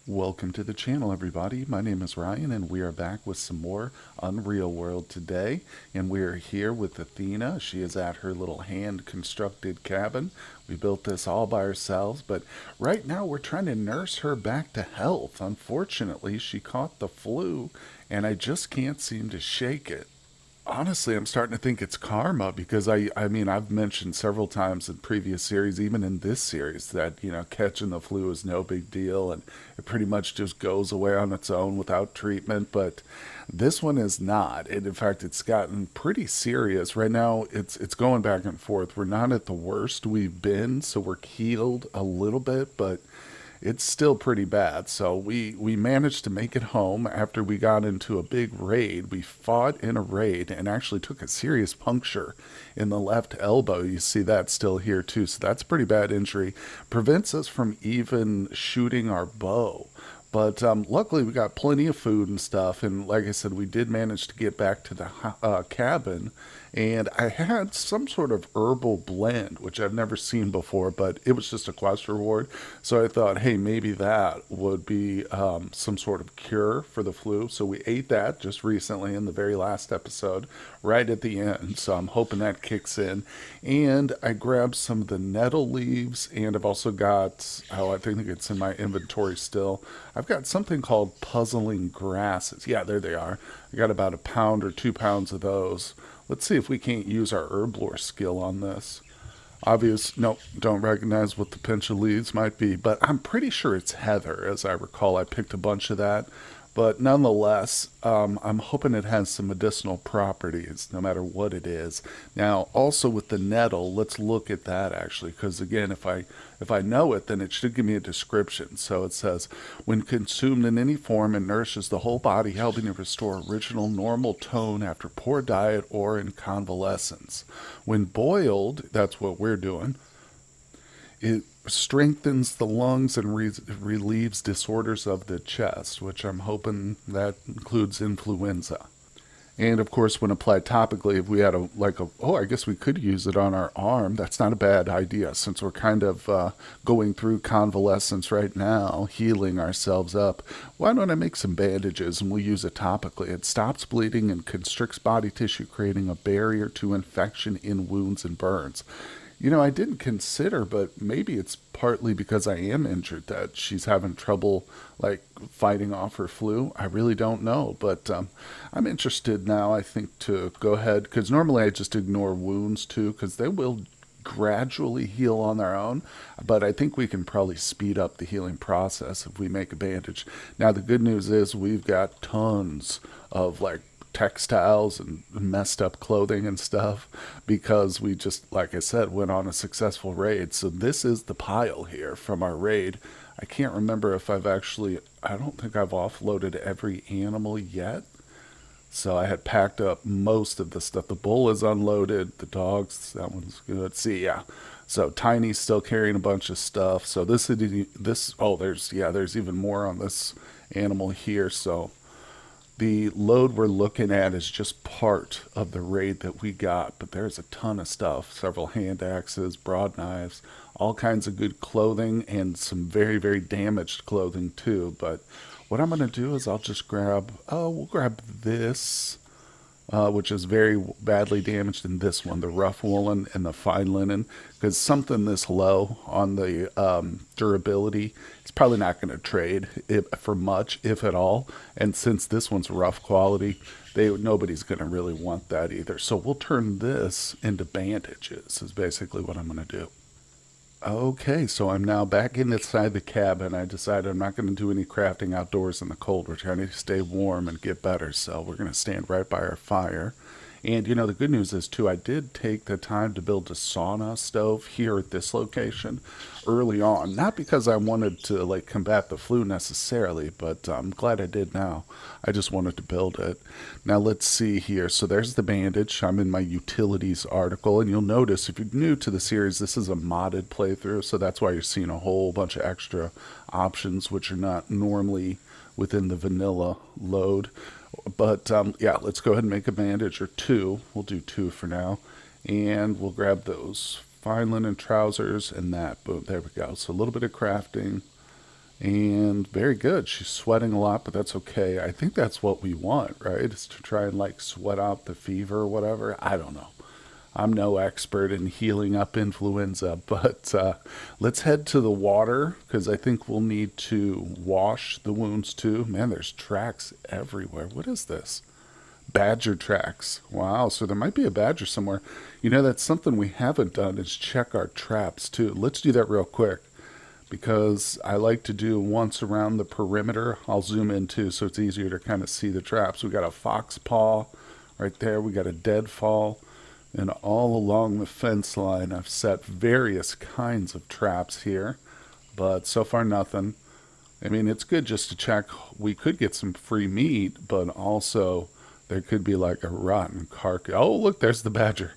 Welcome to the channel, everybody. My name is Ryan, and we are back with some more Unreal World today. And we are here with Athena. She is at her little hand-constructed cabin. We built this all by ourselves, but right now we're trying to nurse her back to health. Unfortunately, she caught the flu, and I just can't seem to shake it. Honestly, I'm starting to think it's karma because I mean, I've mentioned several times in previous series, even in this series, that, catching the flu is no big deal and it pretty much just goes away on its own without treatment. But this one is not. And in fact, it's gotten pretty serious. Right now, it's going back and forth. We're not at the worst we've been, so we're healed a little bit, but it's still pretty bad. So we managed to make it home after we got into a big raid. We fought in a raid and actually took a serious puncture in the left elbow. You see that still here too. So that's a pretty bad injury. Prevents us from even shooting our bow. But luckily, we got plenty of food and stuff. And like I said, we did manage to get back to the cabin. And I had some sort of herbal blend, which I've never seen before, but it was just a quest reward. So I thought, hey, maybe that would be some sort of cure for the flu. So we ate that just recently in the very last episode, right at the end. So I'm hoping that kicks in. And I grabbed some of the nettle leaves, and I've also got, oh, I think it's in my inventory still. I've got something called puzzling grasses. Yeah, there they are. I got about a pound or 2 pounds of those. Let's see if we can't use our herb lore skill on this. Obvious, nope, don't recognize what the pinch of leaves might be, but I'm pretty sure it's heather, as I recall. I picked a bunch of that. But nonetheless, I'm hoping it has some medicinal properties, no matter what it is. Now, also with the nettle, let's look at that actually, because again, if I know it, then it should give me a description. So it says, when consumed in any form, it nourishes the whole body, helping to restore original normal tone after poor diet or in convalescence. When boiled, that's what we're doing. It strengthens the lungs and relieves disorders of the chest, which I'm hoping that includes influenza. And of course, when applied topically, if we had I guess we could use it on our arm. That's not a bad idea since we're kind of going through convalescence right now, healing ourselves up. Why don't I make some bandages and we'll use it topically? It stops bleeding and constricts body tissue, creating a barrier to infection in wounds and burns. I didn't consider, but maybe it's partly because I am injured that she's having trouble like fighting off her flu. I really don't know, but I'm interested now. I think to go ahead because normally I just ignore wounds too because they will gradually heal on their own. But I think we can probably speed up the healing process if we make a bandage. Now the good news is we've got tons of like textiles and messed up clothing and stuff because we just, like I said, went on a successful raid. So this is the pile here from our raid. I can't remember if I don't think I've offloaded every animal yet. So I had packed up most of the stuff. The bull is unloaded. The dogs, that one's good. See, yeah. So Tiny's still carrying a bunch of stuff. So there's even more on this animal here. So the load we're looking at is just part of the raid that we got, but there's a ton of stuff. Several hand axes, broad knives, all kinds of good clothing, and some very, very damaged clothing too. But what I'm going to do is we'll grab this, which is very badly damaged, in this one, the rough woolen and the fine linen, because something this low on the durability, it's probably not going to trade for much, if at all. And since this one's rough quality, nobody's going to really want that either. So we'll turn this into bandages, is basically what I'm going to do. Okay, so I'm now back inside the cabin. I decided I'm not going to do any crafting outdoors in the cold. We're trying to stay warm and get better, so we're going to stand right by our fire. And the good news is too, I did take the time to build a sauna stove here at this location early on. Not because I wanted to like combat the flu necessarily, but I'm glad I did now. I just wanted to build it. Now let's see here. So there's the bandage. I'm in my utilities article, and you'll notice if you're new to the series, this is a modded playthrough, so that's why you're seeing a whole bunch of extra options which are not normally within the vanilla load. But yeah, let's go ahead and make a bandage or two. We'll do two for now. And we'll grab those fine linen trousers and that. Boom, there we go. So a little bit of crafting. And very good. She's sweating a lot, but that's okay. I think that's what we want, right? Is to try and like sweat out the fever or whatever. I don't know. I'm no expert in healing up influenza, but let's head to the water because I think we'll need to wash the wounds too. Man, there's tracks everywhere. What is this? Badger tracks. Wow, so there might be a badger somewhere. You know, that's something we haven't done is check our traps too. Let's do that real quick because I like to do once around the perimeter. I'll zoom in too so it's easier to kind of see the traps. We got a fox paw right there. We got a deadfall. And all along the fence line, I've set various kinds of traps here, but so far nothing. I mean, it's good just to check. We could get some free meat, but also there could be like a rotten carcass. Oh, look, there's the badger.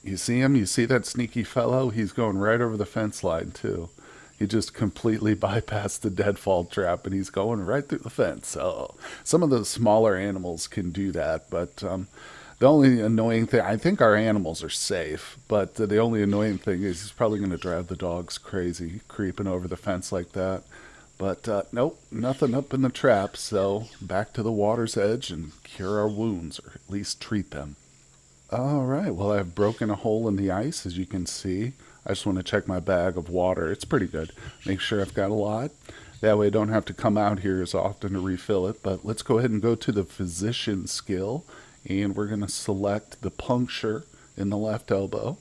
You see him? You see that sneaky fellow? He's going right over the fence line, too. He just completely bypassed the deadfall trap and he's going right through the fence. So some of the smaller animals can do that, but the only annoying thing, I think our animals are safe, but the only annoying thing is he's probably going to drive the dogs crazy, creeping over the fence like that. But nope, nothing up in the trap, so back to the water's edge and cure our wounds, or at least treat them. All right, well, I've broken a hole in the ice, as you can see. I just want to check my bag of water. It's pretty good. Make sure I've got a lot. That way I don't have to come out here as often to refill it. But let's go ahead and go to the physician skill. And we're going to select the puncture in the left elbow.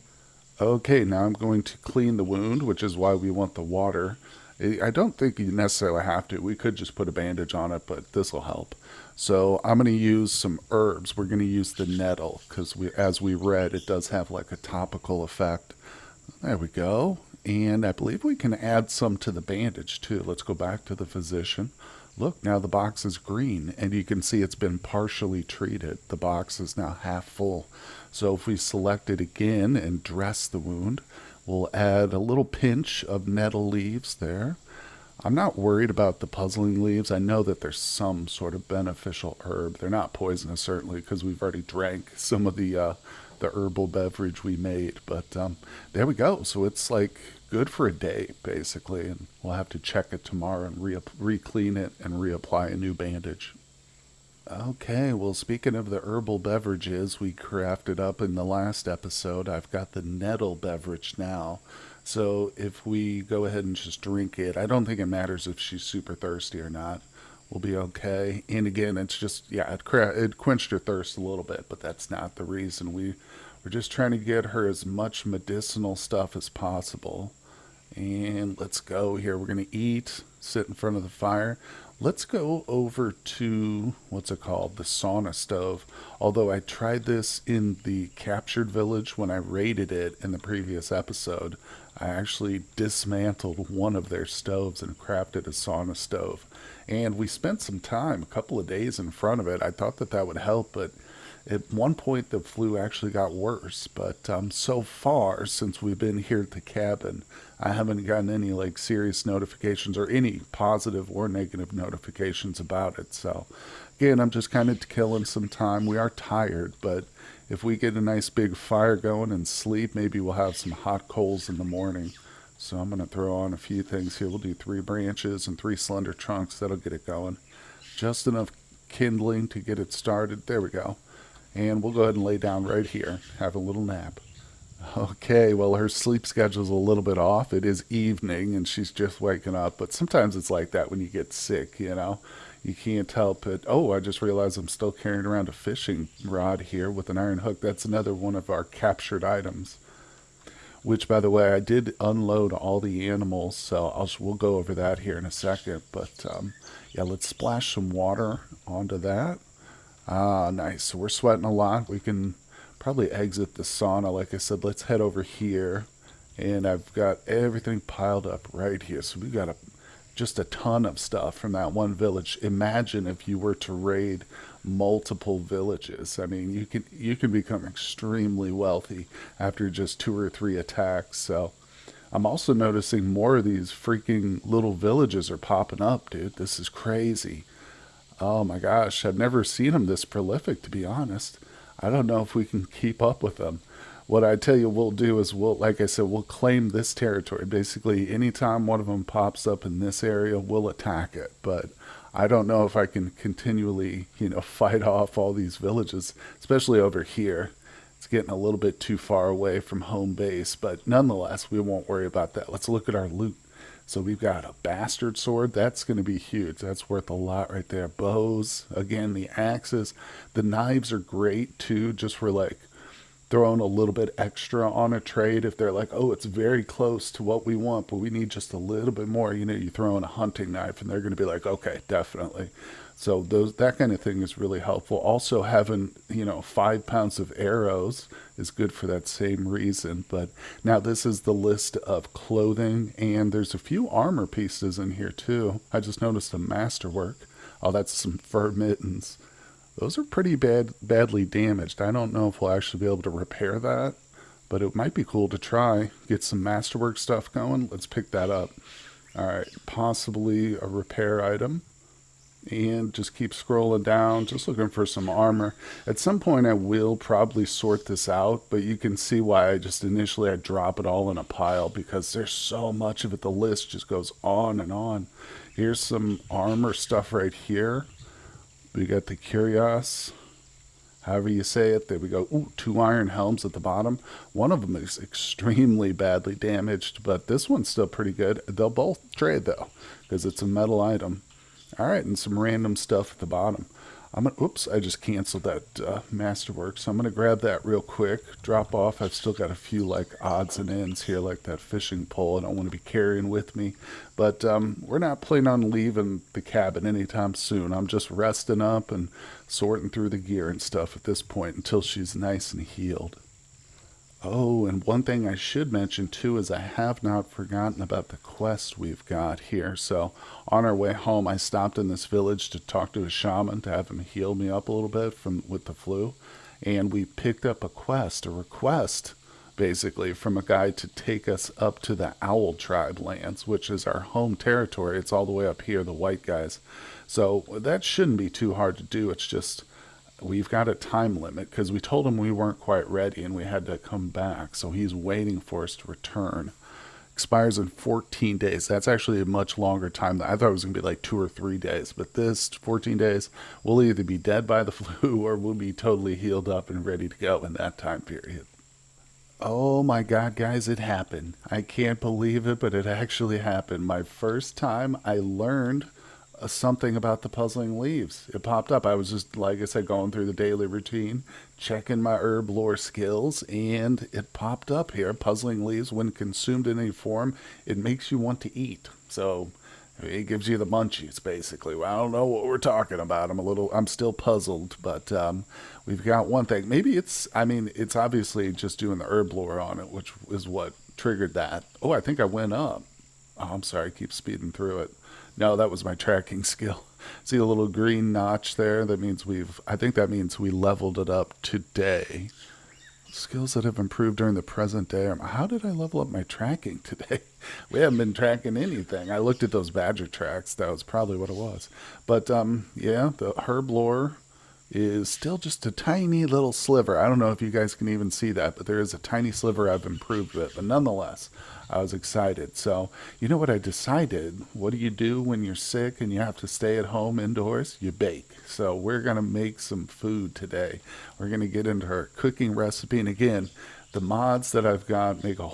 Okay, now I'm going to clean the wound, which is why we want the water. I don't think you necessarily have to. We could just put a bandage on it, but this will help. So I'm going to use some herbs. We're going to use the nettle because as we read, it does have like a topical effect. There we go. And I believe we can add some to the bandage too. Let's go back to the physician. Look, now the box is green and you can see it's been partially treated. The box is now half full. So if we select it again and dress the wound, we'll add a little pinch of nettle leaves there. I'm not worried about the puzzling leaves. I know that there's some sort of beneficial herb. They're not poisonous, certainly, because we've already drank some of the herbal beverage we made. But there we go. So it's like good for a day, basically. And we'll have to check it tomorrow and re-clean it and reapply a new bandage. Okay, well, speaking of the herbal beverages we crafted up in the last episode, I've got the nettle beverage now. So if we go ahead and just drink it, I don't think it matters if she's super thirsty or not. We'll be okay. And again, it's just, yeah, it quenched her thirst a little bit, but that's not the reason. We're just trying to get her as much medicinal stuff as possible. And let's go here. We're going to eat, sit in front of the fire. Let's go over to, what's it called? The sauna stove. Although I tried this in the captured village when I raided it in the previous episode, I actually dismantled one of their stoves and crafted a sauna stove. And we spent some time, a couple of days in front of it. I thought that that would help, but at one point the flu actually got worse. But so far, since we've been here at the cabin, I haven't gotten any like serious notifications or any positive or negative notifications about it. So again, I'm just kind of killing some time. We are tired, but if we get a nice big fire going and sleep, maybe we'll have some hot coals in the morning. So I'm going to throw on a few things here. We'll do 3 branches and 3 slender trunks. That'll get it going. Just enough kindling to get it started. There we go. And we'll go ahead and lay down right here. Have a little nap. Okay, well, her sleep schedule's a little bit off. It is evening and she's just waking up. But sometimes it's like that when you get sick, you know. You can't help it. Oh, I just realized I'm still carrying around a fishing rod here with an iron hook. That's another one of our captured items. Which, by the way, I did unload all the animals, so we'll go over that here in a second. But yeah, let's splash some water onto that. Ah, nice. So we're sweating a lot. We can probably exit the sauna. Like I said, let's head over here. And I've got everything piled up right here. So we've got just a ton of stuff from that one village. Imagine if you were to raid multiple villages. I mean, you can become extremely wealthy after just 2 or 3 attacks. So I'm also noticing more of these freaking little villages are popping up, dude. This is crazy. Oh my gosh, I've never seen them this prolific, to be honest. I don't know if we can keep up with them. What I tell you we'll do is we'll, like I said, we'll claim this territory. Basically, anytime one of them pops up in this area, we'll attack it. But I don't know if I can continually, fight off all these villages, especially over here. It's getting a little bit too far away from home base, but nonetheless, we won't worry about that. Let's look at our loot. So we've got a bastard sword. That's going to be huge. That's worth a lot right there. Bows, again, the axes. The knives are great too, just for like throwing a little bit extra on a trade if they're like, oh, it's very close to what we want, but we need just a little bit more. You throw in a hunting knife and they're going to be like, okay, definitely. So that kind of thing is really helpful. Also having, 5 pounds of arrows is good for that same reason. But now this is the list of clothing, and there's a few armor pieces in here too. I just noticed a masterwork. Oh, that's some fur mittens. Those are pretty badly damaged. I don't know if we'll actually be able to repair that, but it might be cool to try. Get some masterwork stuff going. Let's pick that up. All right, possibly a repair item. And just keep scrolling down, just looking for some armor. At some point I will probably sort this out, but you can see why I drop it all in a pile, because there's so much of it. The list just goes on and on. Here's some armor stuff right here. We got the Curios, however you say it. There we go. Ooh, 2 iron helms at the bottom. One of them is extremely badly damaged, but this one's still pretty good. They'll both trade though, because it's a metal item. All right, and some random stuff at the bottom. Oops, I just canceled that masterwork, so I'm gonna grab that real quick. Drop off. I've still got a few like odds and ends here, like that fishing pole. I don't want to be carrying with me, but we're not planning on leaving the cabin anytime soon. I'm just resting up and sorting through the gear and stuff at this point until she's nice and healed. Oh, and one thing I should mention too is I have not forgotten about the quest we've got here. So on our way home, I stopped in this village to talk to a shaman to have him heal me up a little bit with the flu, and we picked up a request, basically from a guy to take us up to the Owl Tribe lands, which is our home territory. It's all the way up here, the white guys. So that shouldn't be too hard to do. It's just we've got a time limit because we told him we weren't quite ready and we had to come back. So he's waiting for us to return. Expires in 14 days. That's actually a much longer time. I thought it was going to be like 2 or 3 days, but this 14 days, we'll either be dead by the flu or we'll be totally healed up and ready to go in that time period. Oh my God, guys, it happened. I can't believe it, but it actually happened. My first time I learned something about the puzzling leaves. It popped up. I was just, like I said, going through the daily routine, checking my herb lore skills, and it popped up here. Puzzling leaves, when consumed in any form, it makes you want to eat. So it gives you the munchies, basically. Well, I don't know what we're talking about. I'm still puzzled, but we've got one thing. Maybe it's obviously just doing the herb lore on it, which is what triggered that. Oh, I think I went up. Oh, I'm sorry, I keep speeding through it. No, that was my tracking skill. See a little green notch there? I think that means we leveled it up today. Skills that have improved during the present day. How did I level up my tracking today? We haven't been tracking anything. I looked at those badger tracks. That was probably what it was. But yeah, the herb lore is still just a tiny little sliver. I don't know if you guys can even see that, but there is a tiny sliver I've improved with. But nonetheless, I was excited. So, you know what I decided? What do you do when you're sick and you have to stay at home indoors? You bake. So we're going to make some food today. We're going to get into our cooking recipe. And again, the mods that I've got add a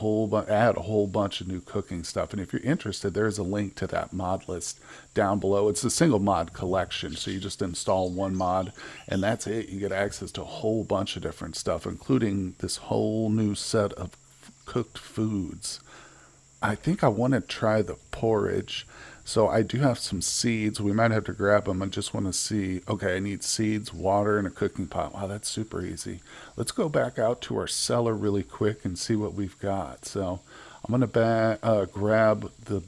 whole bunch of new cooking stuff. And if you're interested, there's a link to that mod list down below. It's a single mod collection, so you just install one mod, and that's it. You get access to a whole bunch of different stuff, including this whole new set of cooked foods. I think I want to try the porridge. So I do have some seeds. We might have to grab them. I just want to see. Okay, I need seeds, water, and a cooking pot. Wow, that's super easy. Let's go back out to our cellar really quick and see what we've got. So I'm going to grab the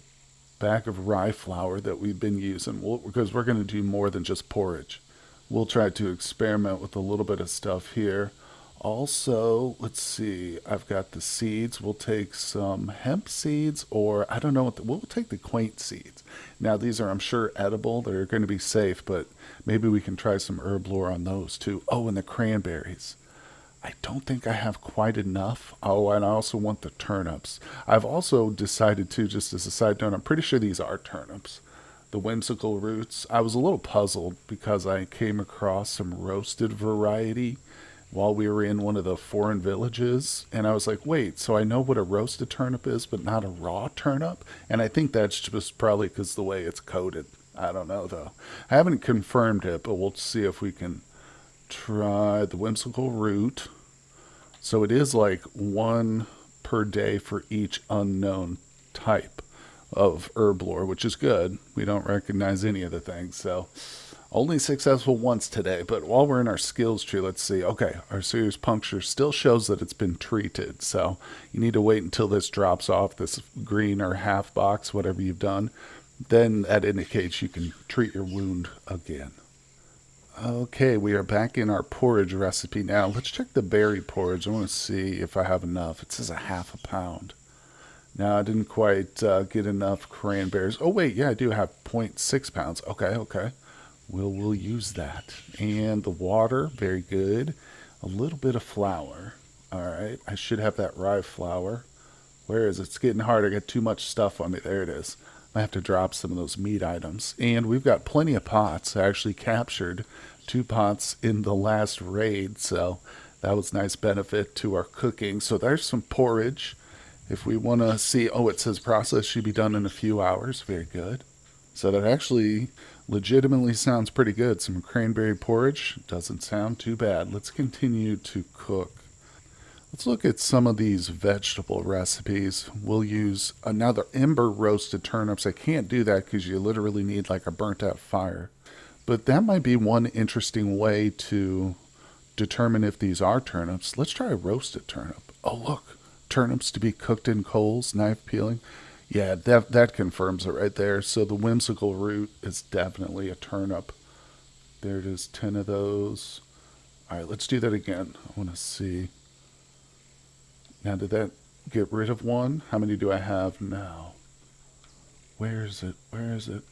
bag of rye flour that we've been using because we're going to do more than just porridge. We'll try to experiment with a little bit of stuff here. Also, let's see, I've got the seeds. We'll take some hemp seeds, or I don't know we'll take the quaint seeds. Now, these are, I'm sure, edible. They're going to be safe, but maybe we can try some herb lore on those too. Oh, and the cranberries. I don't think I have quite enough. Oh, and I also want the turnips. I've also decided to, just as a side note, I'm pretty sure these are turnips. The whimsical roots. I was a little puzzled because I came across some roasted variety while we were in one of the foreign villages. And I was like, wait, so I know what a roasted turnip is, but not a raw turnip? And I think that's just probably because the way it's coated. I don't know, though. I haven't confirmed it, but we'll see if we can try the whimsical root. So it is like one per day for each unknown type of herb lore, which is good. We don't recognize any of the things, so only successful once today. But while we're in our skills tree, let's see. Okay, our serious puncture still shows that it's been treated, so you need to wait until this drops off, this green or half box, whatever you've done. Then that indicates you can treat your wound again. Okay, we are back in our porridge recipe now. Let's check the berry porridge. I want to see if I have enough. It says a half a pound. Now, I didn't quite get enough cranberries. Oh, wait, yeah, I do have 0.6 pounds. Okay, okay. We'll use that. And the water, very good. A little bit of flour. All right, I should have that rye flour. Where is it? It's getting hard. I got too much stuff on me. There it is. I have to drop some of those meat items. And we've got plenty of pots. I actually captured 2 pots in the last raid, so that was nice benefit to our cooking. So there's some porridge. If we want to see, oh, it says process should be done in a few hours. Very good. So that actually legitimately sounds pretty good. Some cranberry porridge doesn't sound too bad. Let's continue to cook. Let's look at some of these vegetable recipes. We'll use another ember roasted turnips. I can't do that because you literally need like a burnt out fire. But that might be one interesting way to determine if these are turnips. Let's try a roasted turnip. Oh, look. Turnips to be cooked in coals, knife peeling. Yeah, that confirms it right there. So the whimsical root is definitely a turnip. There it is, 10 of those. All right, let's do that again. I want to see. Now, did that get rid of one? How many do I have now? Where is it? Where is it?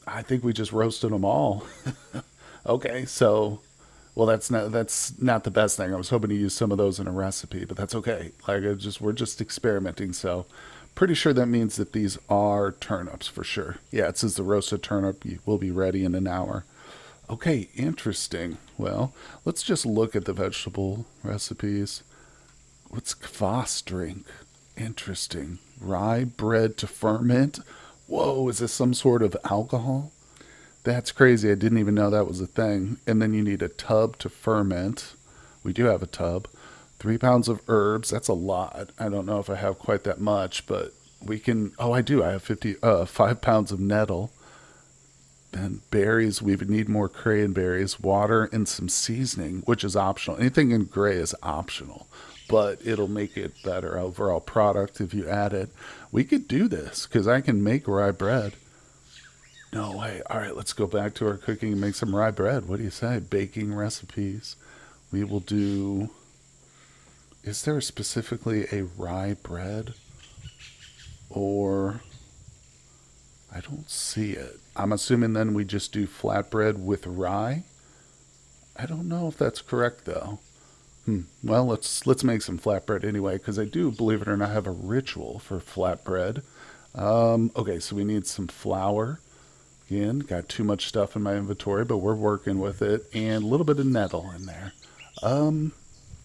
I think we just roasted them all. Okay, so well, that's not the best thing. I was hoping to use some of those in a recipe, but that's okay. Like we're just experimenting, so pretty sure that means that these are turnips for sure. Yeah, it says the roasted turnip will be ready in an hour. Okay, interesting. Well, let's just look at the vegetable recipes. What's kvass drink? Interesting. Rye bread to ferment. Whoa, is this some sort of alcohol? That's crazy. I didn't even know that was a thing. And then you need a tub to ferment. We do have a tub. 3 pounds of herbs. That's a lot. I don't know if I have quite that much, but we can. Oh, I do. I have 5 pounds of nettle. Then berries. We would need more cranberries, water, and some seasoning, which is optional. Anything in gray is optional, but it'll make it better overall product if you add it. We could do this because I can make rye bread. No way. All right, let's go back to our cooking and make some rye bread. What do you say? Baking recipes. We will do. Is there specifically a rye bread? Or. I don't see it. I'm assuming then we just do flatbread with rye. I don't know if that's correct though. Well, let's make some flatbread anyway, because I do, believe it or not, have a ritual for flatbread. Okay, so we need some flour. Again, got too much stuff in my inventory, but we're working with it, and a little bit of nettle in there.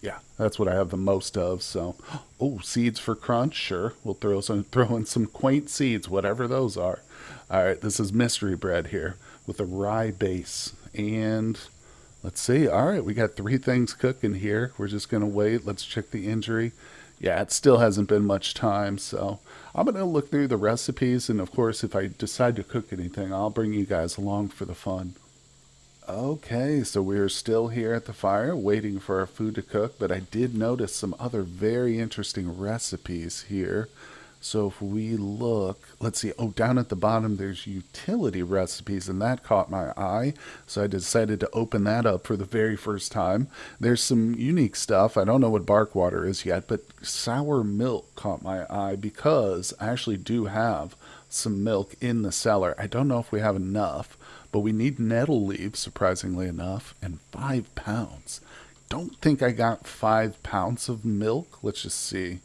Yeah, that's what I have the most of. So, oh, seeds for crunch, sure. We'll throw in some quaint seeds, whatever those are. All right, this is mystery bread here with a rye base, and let's see. All right, we got 3 things cooking here. We're just gonna wait. Let's check the injury. Yeah, it still hasn't been much time, so I'm gonna look through the recipes, and of course, if I decide to cook anything, I'll bring you guys along for the fun. Okay, so we're still here at the fire waiting for our food to cook, but I did notice some other very interesting recipes here. So if we look, let's see, oh, down at the bottom there's utility recipes, and that caught my eye. So I decided to open that up for the very first time. There's some unique stuff. I don't know what bark water is yet, but sour milk caught my eye because I actually do have some milk in the cellar. I don't know if we have enough, but we need nettle leaves, surprisingly enough, and 5 pounds. don't think I got 5 pounds of milk. Let's just see.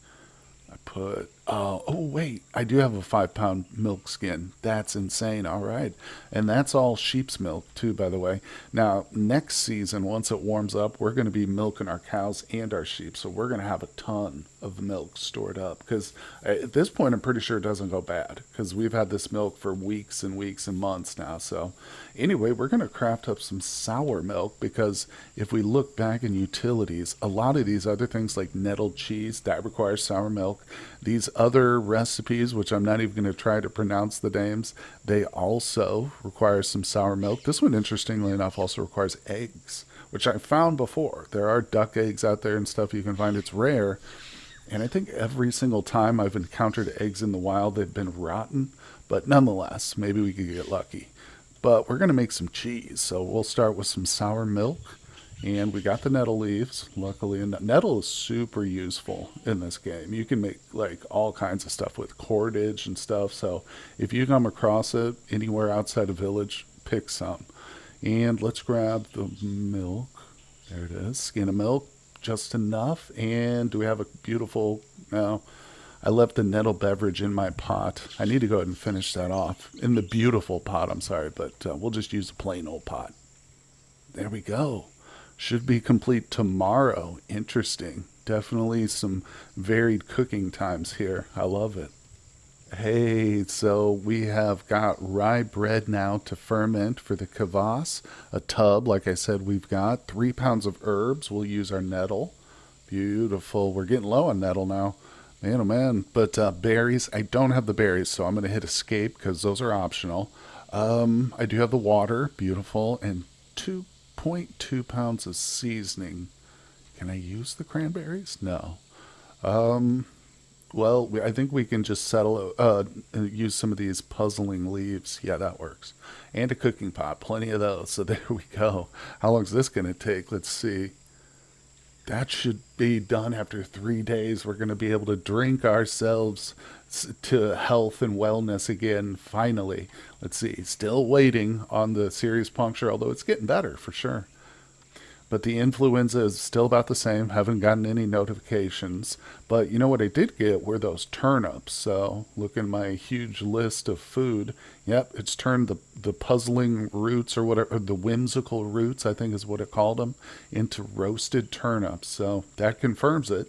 I put, oh, wait, I do have a 5 pound milk skin. That's insane. All right. And that's all sheep's milk, too, by the way. Now, next season, once it warms up, we're going to be milking our cows and our sheep. So we're going to have a ton of milk stored up because at this point, I'm pretty sure it doesn't go bad because we've had this milk for weeks and weeks and months now. So, anyway, we're going to craft up some sour milk because if we look back in utilities, a lot of these other things like nettled cheese that requires sour milk. These other recipes, which I'm not even going to try to pronounce the names, they also require some sour milk. This one, interestingly enough, also requires eggs, which I found before. There are duck eggs out there and stuff you can find. It's rare. And I think every single time I've encountered eggs in the wild, they've been rotten. But nonetheless, maybe we could get lucky. But we're going to make some cheese. So we'll start with some sour milk. And we got the nettle leaves, luckily. And nettle is super useful in this game. You can make like all kinds of stuff with cordage and stuff. So if you come across it anywhere outside a village, pick some. And let's grab the milk. There it is. Skin of milk, just enough. And do we have a beautiful... No, I left the nettle beverage in my pot. I need to go ahead and finish that off. In the beautiful pot, I'm sorry. But we'll just use a plain old pot. There we go. Should be complete tomorrow. Interesting. Definitely some varied cooking times here. I love it. Hey, so we have got rye bread now to ferment for the kvass. A tub, like I said, we've got 3 pounds of herbs. We'll use our nettle. Beautiful. We're getting low on nettle now. Man, oh man. But berries, I don't have the berries, so I'm going to hit escape because those are optional. I do have the water. Beautiful. And 2.2 pounds of seasoning. Can I use the cranberries? No. Well, I think we can just use some of these puzzling leaves. Yeah, that works. And a cooking pot. Plenty of those. So there we go. How long is this going to take? Let's see. That should be done after 3 days. We're going to be able to drink ourselves to health and wellness again, finally. Let's see. Still waiting on the serious puncture, although it's getting better for sure. But the influenza is still about the same. Haven't gotten any notifications. But you know what I did get were those turnips. So look in my huge list of food. Yep, it's turned the puzzling roots or whatever, the whimsical roots, I think is what it called them, into roasted turnips. So that confirms it.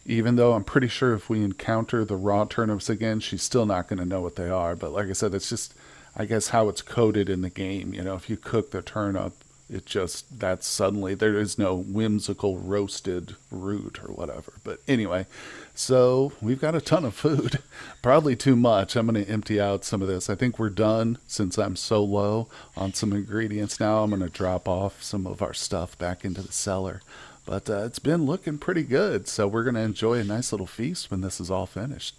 Even though I'm pretty sure if we encounter the raw turnips again, she's still not going to know what they are. But like I said, it's just, I guess, how it's coded in the game. You know, if you cook the turnip, it just, that's suddenly, there is no whimsical roasted root or whatever. But anyway, so we've got a ton of food. Probably too much. I'm going to empty out some of this. I think we're done since I'm so low on some ingredients now. I'm going to drop off some of our stuff back into the cellar. But it's been looking pretty good. So we're going to enjoy a nice little feast when this is all finished.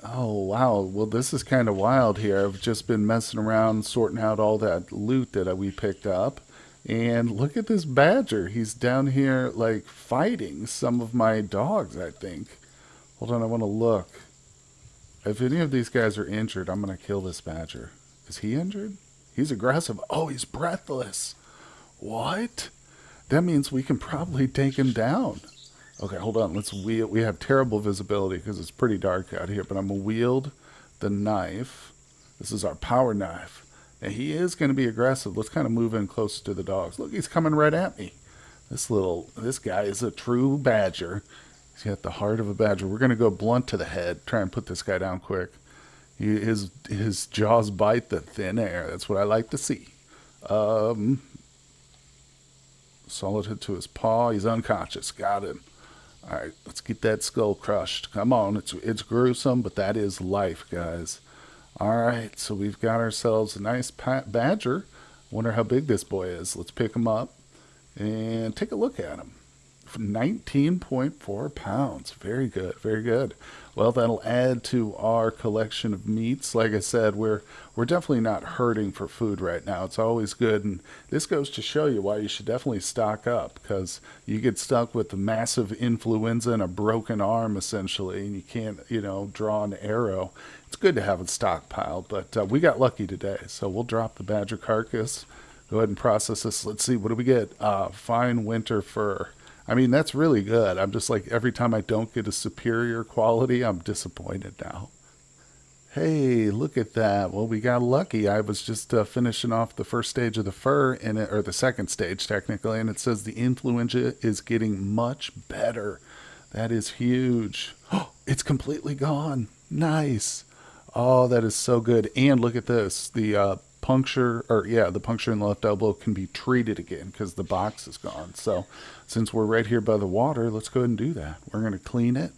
Oh, wow. Well, this is kind of wild here. I've just been messing around, sorting out all that loot that we picked up. And look at this badger. He's down here, like, fighting some of my dogs, I think. Hold on, I want to look. If any of these guys are injured, I'm going to kill this badger. Is he injured? He's aggressive. Oh, he's breathless. What? That means we can probably take him down. Okay, hold on. Let's wield. We have terrible visibility because it's pretty dark out here, but I'm going to wield the knife. This is our power knife. Now, he is going to be aggressive. Let's kind of move in closer to the dogs. Look, he's coming right at me. This guy is a true badger. He's got the heart of a badger. We're going to go blunt to the head. Try and put this guy down quick. His jaws bite the thin air. That's what I like to see. Solid hit to his paw. He's unconscious. Got him. All right, let's get that skull crushed. Come on. It's gruesome, but that is life, guys. All right, so we've got ourselves a nice badger. Wonder how big this boy is. Let's pick him up and take a look at him. 19.4 pounds. Very good, very good. Well, that'll add to our collection of meats. Like I said, we're definitely not hurting for food right now. It's always good, and this goes to show you why you should definitely stock up, because you get stuck with a massive influenza and a broken arm, essentially, and you can't, draw an arrow. It's good to have it stockpiled, but we got lucky today, so we'll drop the badger carcass. Go ahead and process this. Let's see, what do we get? Fine winter fur. I mean, that's really good. I'm just like, every time I don't get a superior quality, I'm disappointed now. Hey, look at that. Well, we got lucky. I was just finishing off the first stage of the fur, or the second stage technically, and it says the influenza is getting much better. That is huge. Oh, it's completely gone. Nice. Oh, that is so good. And look at this. The puncture, or yeah, the puncture in the left elbow can be treated again because the box is gone. So since we're right here by the water, let's go ahead and do that. We're going to clean it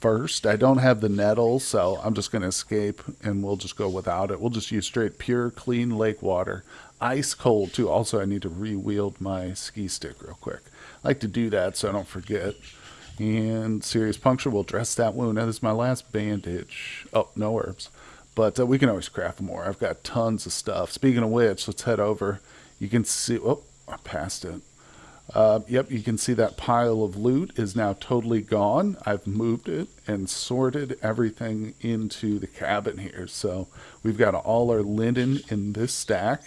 first. I don't have the nettles, so I'm just going to escape and we'll just go without it. We'll just use straight, pure, clean lake water. Ice cold, too. Also, I need to re-wield my ski stick real quick. I like to do that so I don't forget. And serious puncture, we'll dress that wound. That is my last bandage. Oh, no herbs. But we can always craft more. I've got tons of stuff. Speaking of which, let's head over. You can see, oh, I passed it. Yep, you can see that pile of loot is now totally gone. I've moved it and sorted everything into the cabin here. So we've got all our linen in this stack,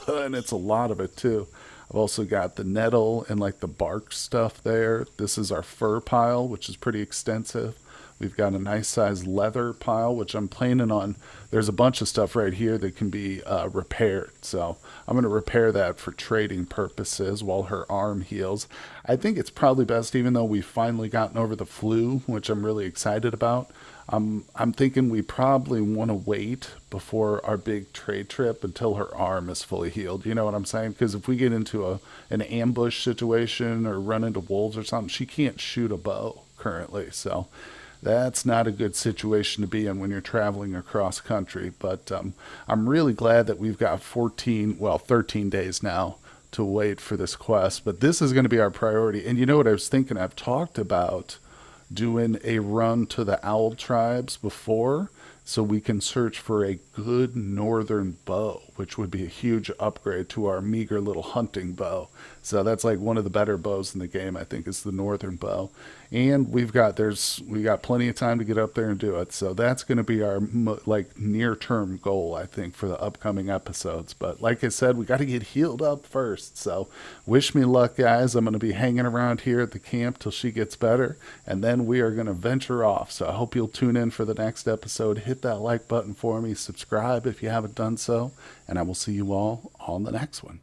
and it's a lot of it too. I've also got the nettle and like the bark stuff there. This is our fur pile, which is pretty extensive. We've got a nice size leather pile, which I'm planning on. There's a bunch of stuff right here that can be repaired. So I'm going to repair that for trading purposes while her arm heals. I think it's probably best, even though we've finally gotten over the flu, which I'm really excited about. I'm thinking we probably want to wait before our big trade trip until her arm is fully healed. You know what I'm saying? Because if we get into an ambush situation or run into wolves or something, she can't shoot a bow currently. So that's not a good situation to be in when you're traveling across country. But I'm really glad that we've got 13 days now to wait for this quest. But this is going to be our priority. And you know what I was thinking? I've talked about doing a run to the owl tribes before, so we can search for a good northern bow, which would be a huge upgrade to our meager little hunting bow. So that's like one of the better bows in the game, I think, is the northern bow. And we got plenty of time to get up there and do it. So that's going to be our like near term goal, I think, for the upcoming episodes. But like I said, we got to get healed up first. So wish me luck, guys. I'm going to be hanging around here at the camp till she gets better, and then we are going to venture off. So I hope you'll tune in for the next episode. Hit that like button for me, subscribe if you haven't done so, and I will see you all on the next one.